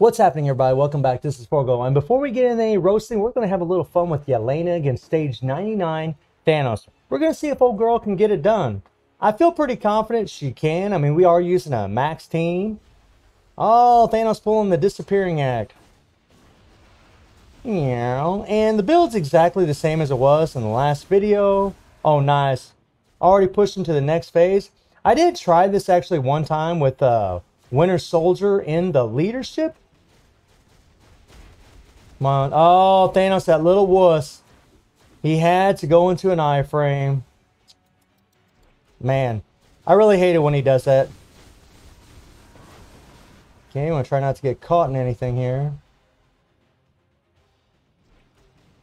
What's happening, everybody? Welcome back. This is Forgo. And before we get into any roasting, we're going to have a little fun with Yelena against stage 99 Thanos. We're going to see if old girl can get it done. I feel pretty confident she can. I mean, we are using a max team. Oh, Thanos pulling the disappearing act. Yeah, and the build's exactly the same as it was in the last video. Oh, nice. Already pushed into the next phase. I did try this actually one time with Winter Soldier in the leadership. Come on. Oh, Thanos, that little wuss. He had to go into an iframe. Man, I really hate it when he does that. Okay, I'm going to try not to get caught in anything here.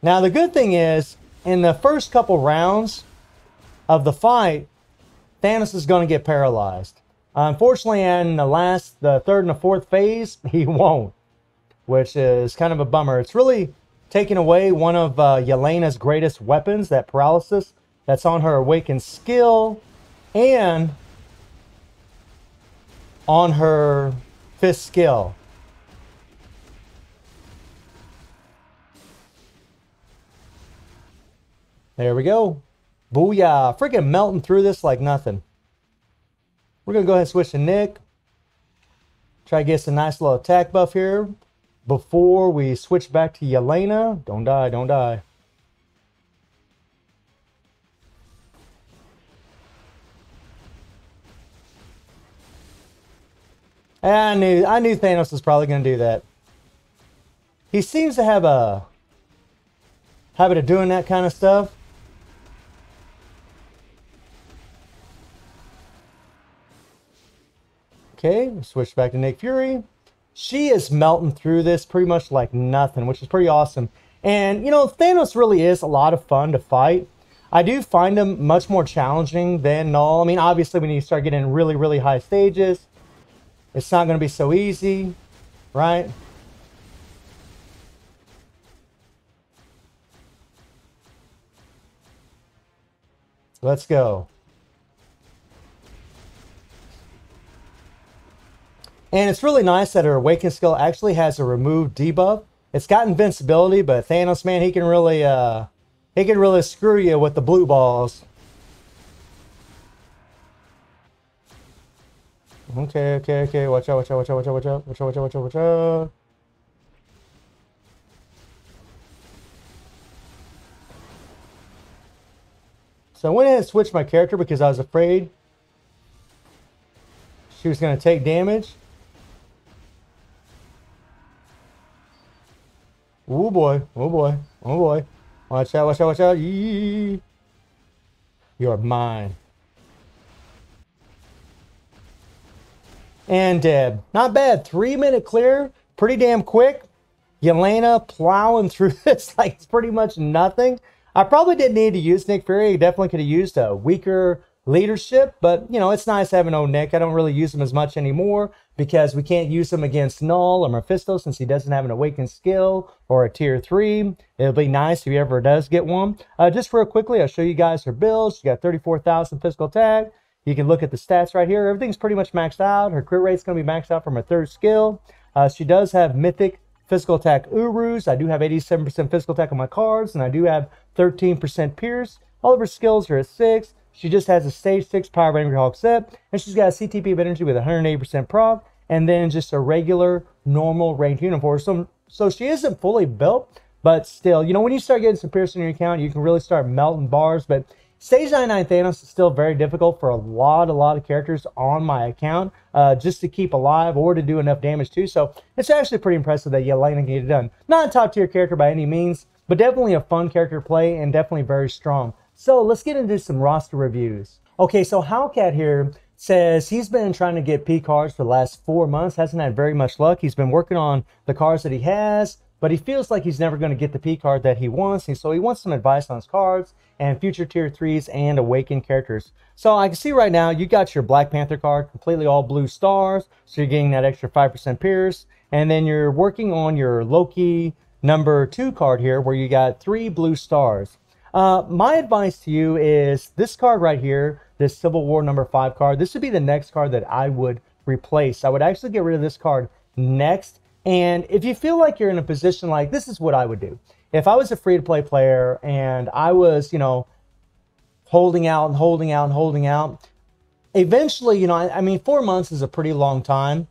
Now, the good thing is, in the first couple rounds of the fight, Thanos is going to get paralyzed. Unfortunately, in the third and the fourth phase, he won't, which is kind of a bummer. It's really taking away one of Yelena's greatest weapons, that paralysis that's on her awakened skill, and on her fifth skill. There we go. Booyah. Freaking melting through this like nothing. We're going to go ahead and switch to Nick. Try to get some nice little attack buff here before we switch back to Yelena. Don't die, don't die. And I knew Thanos was probably going to do that. He seems to have a habit of doing that kind of stuff. Okay, switch back to Nick Fury. She is melting through this pretty much like nothing, which is pretty awesome. And, you know, Thanos really is a lot of fun to fight. I do find him much more challenging than Null. I mean, obviously, when you start getting really, really high stages, it's not going to be so easy, right? Let's go. And it's really nice that her Awakened skill actually has a remove debuff. It's got invincibility, but Thanos, man, he can really screw you with the blue balls. Okay. Watch out. Watch out. So I went ahead and switched my character because I was afraid she was going to take damage. Oh boy. Watch out. Yee. You're mine. And dead. Not bad. 3-minute clear. Pretty damn quick. Yelena plowing through this like it's pretty much nothing. I probably didn't need to use Nick Fury. I definitely could have used a weaker leadership, but you know, it's nice having old Nick. I don't really use him as much anymore because we can't use him against Null or Mephisto since he doesn't have an awakened skill or a tier 3. It'll be nice if he ever does get one. Just real quickly, I'll show you guys her builds. She got 34,000 physical attack. You can look at the stats right here. Everything's pretty much maxed out. Her crit rate's going to be maxed out from her third skill. She does have mythic physical attack Urus. I do have 87% physical attack on my cards, and I do have 13% pierce. All of her skills are at 6. She just has a stage 6 power of Angry Hulk set, and she's got a CTP of energy with 180% proc, and then just a regular, normal ranged uniform. So she isn't fully built, but still, you know, when you start getting some pierce in your account, you can really start melting bars. But stage 99 Thanos is still very difficult for a lot of characters on my account, just to keep alive or to do enough damage too. So it's actually pretty impressive that Yelena can get it done. Not a top tier character by any means, but definitely a fun character to play and definitely very strong. So let's get into some roster reviews. Okay, so Howcat here says he's been trying to get P cards for the last 4 months. Hasn't had very much luck. He's been working on the cards that he has, but he feels like he's never going to get the P card that he wants. And so he wants some advice on his cards and future tier 3s and awakened characters. So I can see right now you got your Black Panther card, completely all blue stars. So you're getting that extra 5% pierce. And then you're working on your Loki number 2 card here where you got 3 blue stars. My advice to you is this card right here, this Civil War number 5 card. This would be the next card that I would replace. I would actually get rid of this card next And if you feel like you're in a position like this, is what I would do. If I was a free-to-play player and I was, you know, holding out and holding out and holding out, eventually, you know, I mean, 4 months is a pretty long time.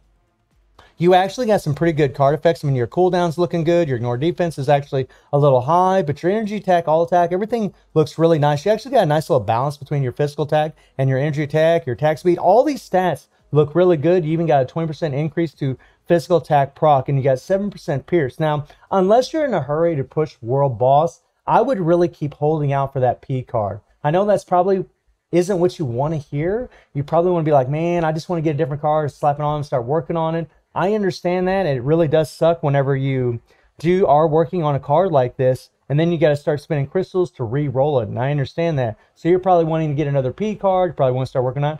You actually got some pretty good card effects. I mean, your cooldown's looking good. Your ignore defense is actually a little high, but your energy attack, all attack, everything looks really nice. You actually got a nice little balance between your physical attack and your energy attack, your attack speed. All these stats look really good. You even got a 20% increase to physical attack proc, and you got 7% pierce. Now, unless you're in a hurry to push world boss, I would really keep holding out for that P card. I know that's probably isn't what you want to hear. You probably want to be like, man, I just want to get a different card, slap it on and start working on it. I understand that. It really does suck whenever you are working on a card like this, and then you got to start spending crystals to re-roll it. And I understand that. So you're probably wanting to get another P card. You probably want to start working on it.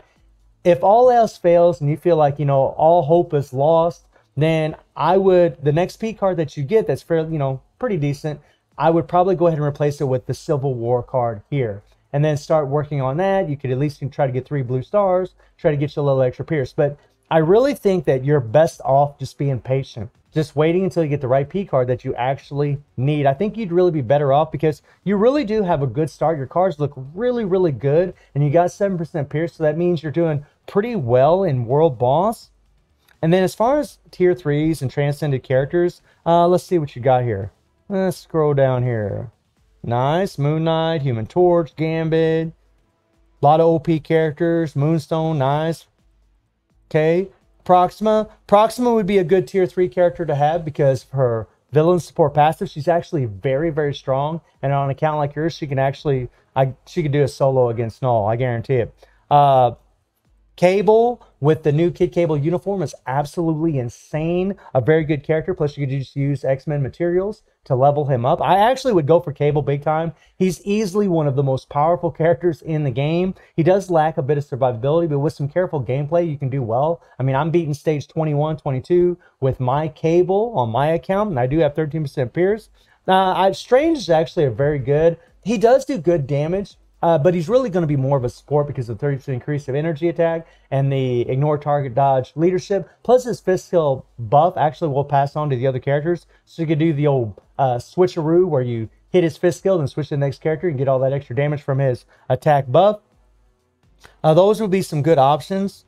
If all else fails and you feel like, you know, all hope is lost, then I would, the next P card that you get that's fairly, you know, pretty decent, I would probably go ahead and replace it with the Civil War card here. And then start working on that. You could at least try to get 3 blue stars, try to get you a little extra pierce. But I really think that you're best off just being patient, just waiting until you get the right P card that you actually need. I think you'd really be better off because you really do have a good start. Your cards look really, really good, and you got 7% pierce, so that means you're doing pretty well in World Boss. And then as far as tier 3s and transcended characters, let's see what you got here. Let's scroll down here. Nice. Moon Knight, Human Torch, Gambit. A lot of OP characters. Moonstone, nice. Okay. Proxima. Proxima would be a good tier 3 character to have because of her villain support passive. She's actually very, very strong. And on an account like yours, she can actually, she could do a solo against Null. I guarantee it. Cable with the new Kid Cable uniform is absolutely insane. A very good character. Plus, you could just use X-Men materials to level him up. I actually would go for Cable big time. He's easily one of the most powerful characters in the game. He does lack a bit of survivability, but with some careful gameplay, you can do well. I mean, I'm beating stage 21, 22 with my Cable on my account, and I do have 13% pierce. Strange is actually a very good. He does do good damage. But he's really going to be more of a support because of 30% increase of energy attack and the ignore target dodge leadership. Plus his fist skill buff actually will pass on to the other characters. So you could do the old switcheroo where you hit his fist skill and switch to the next character and get all that extra damage from his attack buff. Those would be some good options.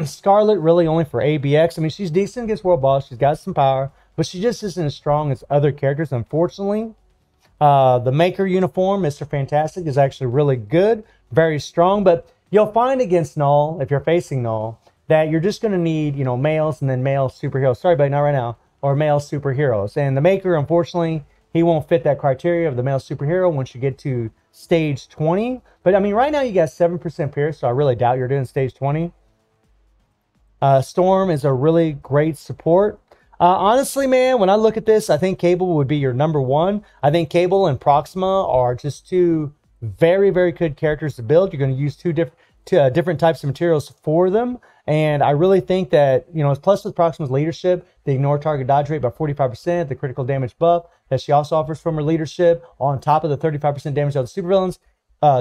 Scarlet really only for ABX. I mean, she's decent against World Boss. She's got some power, but she just isn't as strong as other characters, unfortunately. The Maker uniform, Mr. Fantastic, is actually really good, very strong, but you'll find against Null, if you're facing Null, that you're just going to need, you know, males and then male superheroes. Sorry, but not right now. Or male superheroes. And the Maker, unfortunately, he won't fit that criteria of the male superhero once you get to stage 20. But, I mean, right now you got 7% pierce, so I really doubt you're doing stage 20. Storm is a really great support. Honestly, man, when I look at this, I think Cable would be your number one. I think Cable and Proxima are just two very, very good characters to build. You're going to use two different types of materials for them. And I really think that, you know, plus with Proxima's leadership, the ignore target dodge rate by 45%, the critical damage buff that she also offers from her leadership, on top of the 35% damage of the supervillains,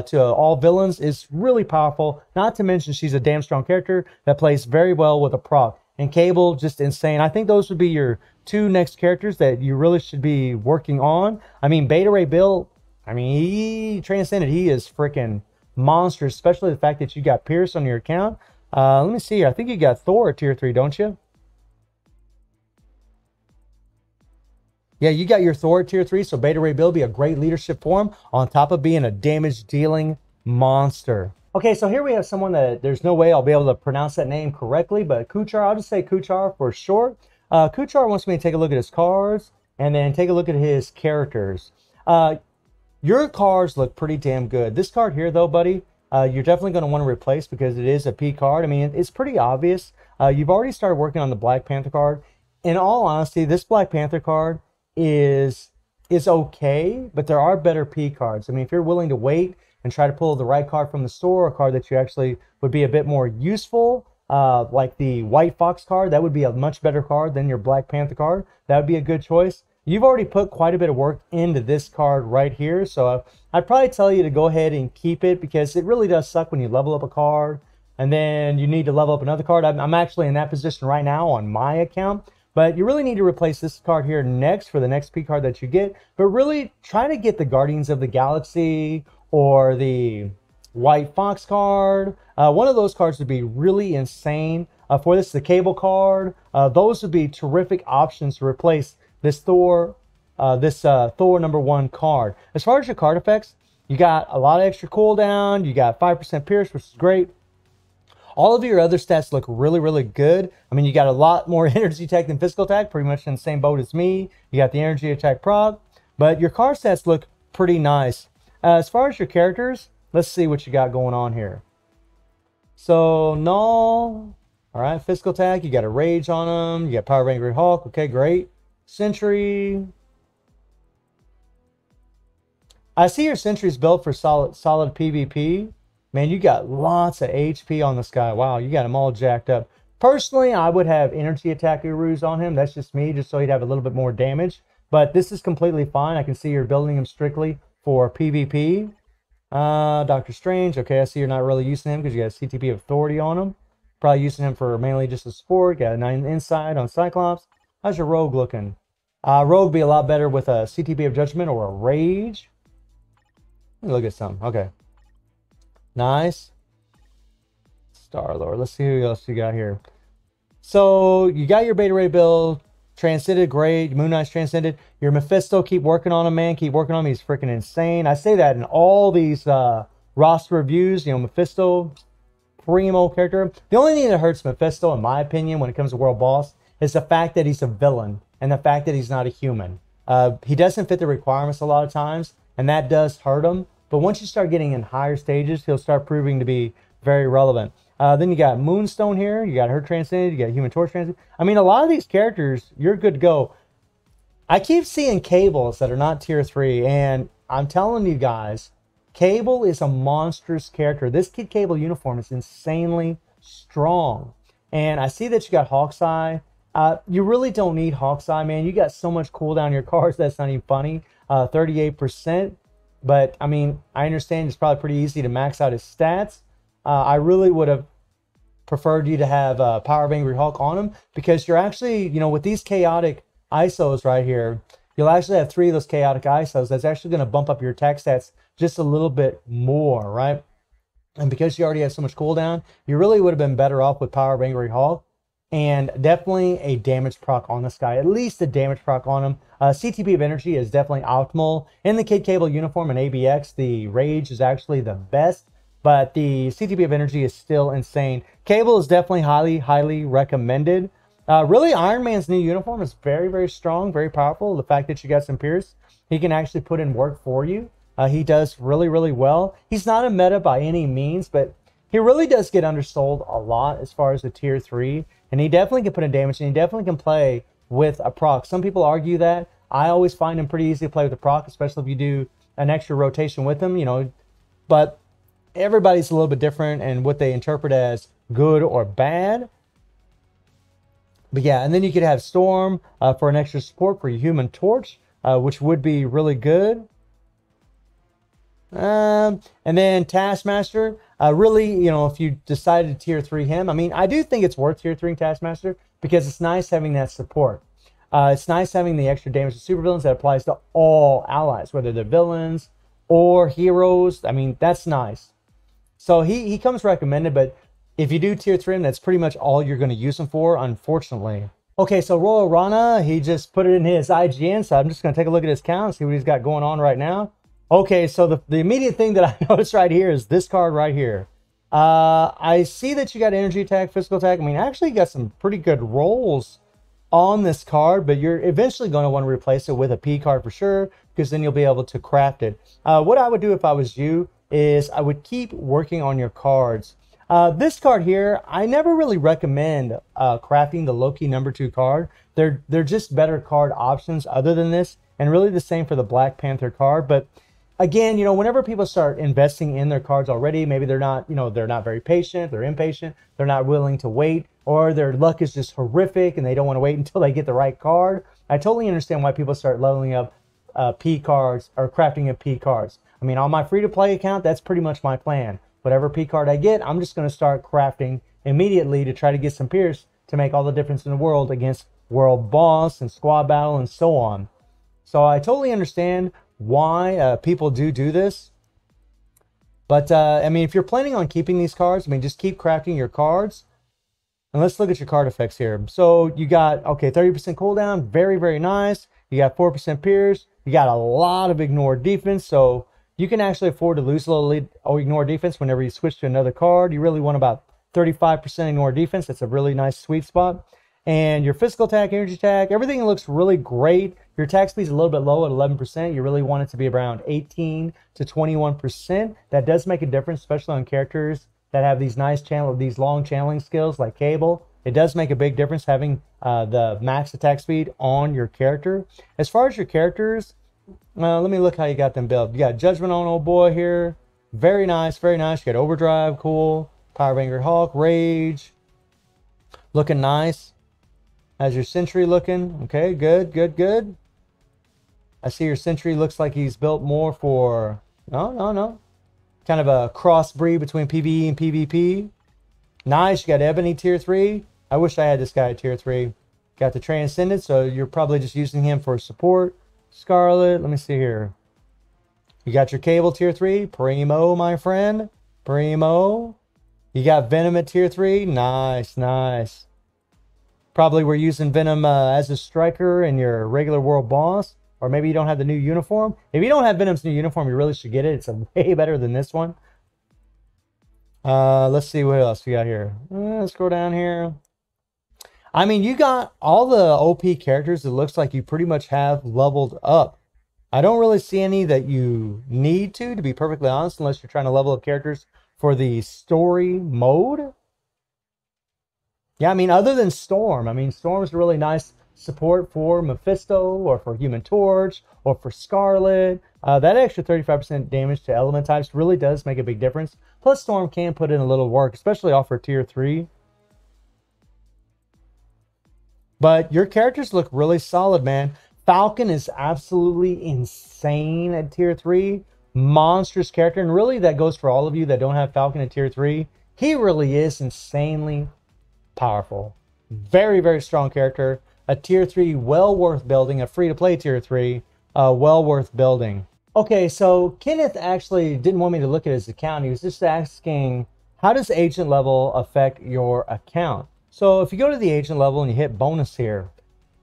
to all villains is really powerful. Not to mention she's a damn strong character that plays very well with a proc. And Cable, just insane. I think those would be your two next characters that you really should be working on. I mean, Beta Ray Bill, I mean, he transcended. He is freaking monstrous, especially the fact that you got Pierce on your account. Let me see here. I think you got Thor at tier 3, don't you? Yeah, you got your Thor at tier 3, so Beta Ray Bill be a great leadership for him, on top of being a damage-dealing monster. Okay, so here we have someone that there's no way I'll be able to pronounce that name correctly, but Kuchar, I'll just say Kuchar for short. Kuchar wants me to take a look at his cards and then take a look at his characters. Your cards look pretty damn good. This card here, though, buddy, you're definitely going to want to replace because it is a P card. I mean, it's pretty obvious. You've already started working on the Black Panther card. In all honesty, this Black Panther card is okay, but there are better P cards. I mean, if you're willing to wait and try to pull the right card from the store, a card that you actually would be a bit more useful, like the White Fox card, that would be a much better card than your Black Panther card. That would be a good choice. You've already put quite a bit of work into this card right here, so I'd probably tell you to go ahead and keep it because it really does suck when you level up a card and then you need to level up another card. I'm actually in that position right now on my account But you really need to replace this card here next for the next P card that you get. But really try to get the Guardians of the Galaxy or the White Fox card. One of those cards would be really insane. For this, the Cable card. Those would be terrific options to replace this Thor #1 card. As far as your card effects, you got a lot of extra cooldown. You got 5% Pierce, which is great. All of your other stats look really, really good. I mean, you got a lot more energy attack than physical attack, pretty much in the same boat as me. You got the energy attack proc, but your card stats look pretty nice. As far as your characters, let's see what you got going on here. So, Null, all right, physical attack, you got a Rage on them. You got Power of Angry Hulk, okay, great. Sentry. I see your Sentry's built for solid PvP. Man, you got lots of HP on this guy. Wow, you got him all jacked up. Personally, I would have energy attack Urus on him. That's just me, just so he'd have a little bit more damage. But this is completely fine. I can see you're building him strictly for PvP. Doctor Strange. Okay, I see you're not really using him because you got a CTP of Authority on him. Probably using him for mainly just a support. Got a 9 Insight on Cyclops. How's your Rogue looking? Rogue would be a lot better with a CTP of Judgment or a Rage. Let me look at some. Okay. Nice. Star-Lord. Let's see who else you got here. So, you got your Beta Ray build. Transcended, great. Moon Knight's Transcended. Your Mephisto, keep working on him, man. Keep working on him. He's freaking insane. I say that in all these roster reviews. You know, Mephisto, primo character. The only thing that hurts Mephisto, in my opinion, when it comes to World Boss, is the fact that he's a villain and the fact that he's not a human. He doesn't fit the requirements a lot of times, and that does hurt him. But once you start getting in higher stages, he'll start proving to be very relevant. Then you got Moonstone here. You got her Transcended. You got Human Torch Transcended. I mean, a lot of these characters, you're good to go. I keep seeing Cables that are not tier 3. And I'm telling you guys, Cable is a monstrous character. This Kid Cable uniform is insanely strong. And I see that you got Hawkeye. You really don't need Hawkeye, man. You got so much cooldown in your cards. That's not even funny. 38%. But, I mean, I understand it's probably pretty easy to max out his stats. I really would have preferred you to have Power of Angry Hulk on him because you're actually, you know, with these chaotic ISOs right here, you'll actually have 3 of those chaotic ISOs. That's actually going to bump up your attack stats just a little bit more, right? And because you already have so much cooldown, you really would have been better off with Power of Angry Hulk. And definitely a damage proc on this guy. At least a damage proc on him. CTP of Energy is definitely optimal. In the Kid Cable uniform and ABX, the Rage is actually the best. But the CTP of Energy is still insane. Cable is definitely highly recommended. Really, Iron Man's new uniform is very, very strong, very powerful. The fact that you got some Pierce, he can actually put in work for you. He does really, really well. He's not a meta by any means, but he really does get undersold a lot as far as the tier 3. And he definitely can put in damage, and he definitely can play with a proc. Some people argue that. I always find him pretty easy to play with a proc, especially if you do an extra rotation with him, you know. But everybody's a little bit different and what they interpret as good or bad. But yeah, and then you could have Storm for an extra support for your Human Torch, which would be really good. And then Taskmaster, really, you know, if you decided to tier 3 him, I mean, I do think it's worth tier 3 Taskmaster because it's nice having that support. It's nice having the extra damage to supervillains that applies to all allies, whether they're villains or heroes. I mean, that's nice. So he comes recommended, but if you do tier 3 him, that's pretty much all you're going to use him for, unfortunately. Okay, so Royal Rana, he just put it in his IGN, so I'm just going to take a look at his count and see what he's got going on right now. Okay, so the immediate thing that I noticed right here is this card right here. I see that you got energy attack, physical attack. I mean, actually you got some pretty good rolls on this card, but you're eventually going to want to replace it with a P card for sure, because then you'll be able to craft it. What I would do if I was you is I would keep working on your cards. This card here, I never really recommend crafting the Loki #2 card. They're just better card options other than this, and really the same for the Black Panther card. But again, you know, whenever people start investing in their cards already, maybe they're not, you know, they're not very patient, they're impatient, they're not willing to wait, or their luck is just horrific and they don't want to wait until they get the right card. I totally understand why people start leveling up P cards or crafting up P cards. I mean, on my free-to-play account, that's pretty much my plan. Whatever P card I get, I'm just going to start crafting immediately to try to get some Pierce to make all the difference in the world against world boss and squad battle and so on. So I totally understand why people do this. But, I mean, if you're planning on keeping these cards, I mean, just keep crafting your cards. And let's look at your card effects here. So you got, okay, 30% cooldown. Very, very nice. You got 4% pierce. You got a lot of ignore defense. So you can actually afford to lose a little ignore defense whenever you switch to another card. You really want about 35% ignore defense. That's a really nice sweet spot. And your physical attack, energy attack, everything looks really great. Your attack speed is a little bit low at 11%. You really want it to be around 18 to 21%. That does make a difference, especially on characters that have these these long channeling skills like Cable. It does make a big difference having the max attack speed on your character. As far as your characters, let me look how you got them built. You got Judgment on old boy here. Very nice, very nice. You got Overdrive, cool. Power of Angry Hawk, Rage. Looking nice. How's your Sentry looking? Okay, good, good, good. I see your Sentry looks like he's built more for... No. Kind of a crossbreed between PvE and PvP. Nice, you got Ebony tier 3. I wish I had this guy at tier 3. Got the Transcendent, so you're probably just using him for support. Scarlet, let me see here. You got your Cable tier 3. Primo, my friend. Primo. You got Venom at tier 3. Nice, nice. Probably we're using Venom as a striker in your regular world boss. Or maybe you don't have the new uniform. If you don't have Venom's new uniform, you really should get it. It's way better than this one. Let's see what else we got here. Let's scroll down here. I mean, you got all the OP characters. It looks like you pretty much have leveled up. I don't really see any that you need to be perfectly honest, unless you're trying to level up characters for the story mode. Yeah, I mean, other than Storm. I mean, Storm's really nice support for Mephisto or for Human Torch or for Scarlet. That extra 35% damage to element types really does make a big difference. Plus, Storm can put in a little work, especially off her tier 3. But your characters look really solid, man. Falcon is absolutely insane at tier 3. Monstrous character. And really, that goes for all of you that don't have Falcon at tier 3. He really is insanely powerful. Very, very strong character. A tier 3 well worth building. A free-to-play tier 3 well worth building. Okay, so Kenneth actually didn't want me to look at his account. He was just asking, how does agent level affect your account? So if you go to the agent level and you hit bonus here,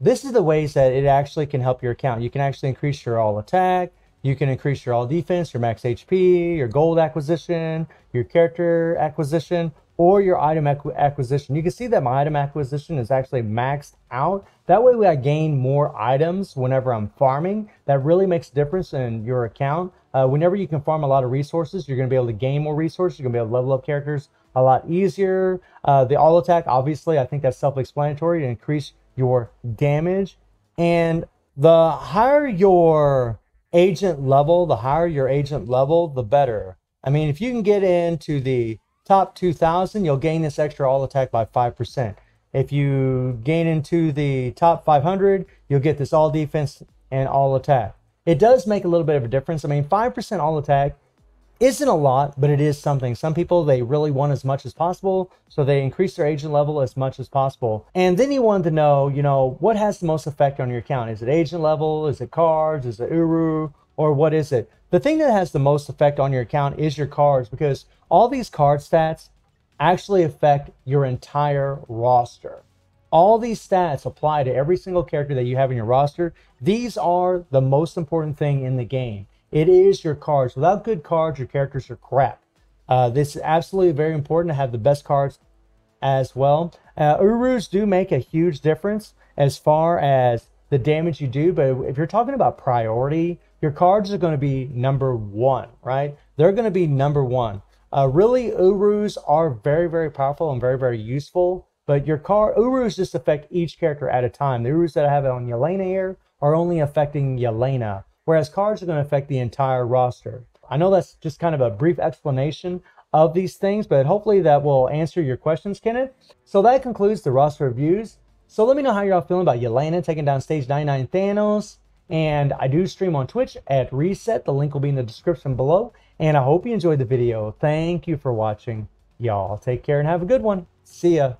this is the ways that it actually can help your account. You can actually increase your all attack. You can increase your all defense, your max HP, your gold acquisition, your character acquisition, or your item acquisition. You can see that my item acquisition is actually maxed out. That way I gain more items whenever I'm farming. That really makes a difference in your account. Whenever you can farm a lot of resources, you're going to be able to gain more resources. You're going to be able to level up characters a lot easier. The all attack, obviously, I think that's self-explanatory to increase your damage. And the higher your agent level, the better. I mean, if you can get into the top 2,000, you'll gain this extra all attack by 5%. If you gain into the top 500, you'll get this all defense and all attack. It does make a little bit of a difference. I mean, 5% all attack isn't a lot, but it is something. Some people, they really want as much as possible, so they increase their agent level as much as possible. And then he wanted to know, you know, what has the most effect on your account? Is it agent level? Is it cards? Is it Uru? Or what is it? The thing that has the most effect on your account is your cards, because all these card stats actually affect your entire roster. All these stats apply to every single character that you have in your roster. These are the most important thing in the game. It is your cards. Without good cards, your characters are crap. This is absolutely very important to have the best cards as well. Urus do make a huge difference as far as the damage you do, but if you're talking about priority, your cards are going to be number one, right? They're going to be number one. Really, Urus are very, very powerful and very, very useful, but your Urus just affect each character at a time. The Urus that I have on Yelena here are only affecting Yelena, whereas cards are going to affect the entire roster. I know that's just kind of a brief explanation of these things, but hopefully that will answer your questions, Kenneth. So that concludes the roster reviews. So let me know how you're all feeling about Yelena taking down stage 99 Thanos. And I do stream on Twitch at Reset. The link will be in the description below. And I hope you enjoyed the video. Thank you for watching. Y'all take care and have a good one. See ya.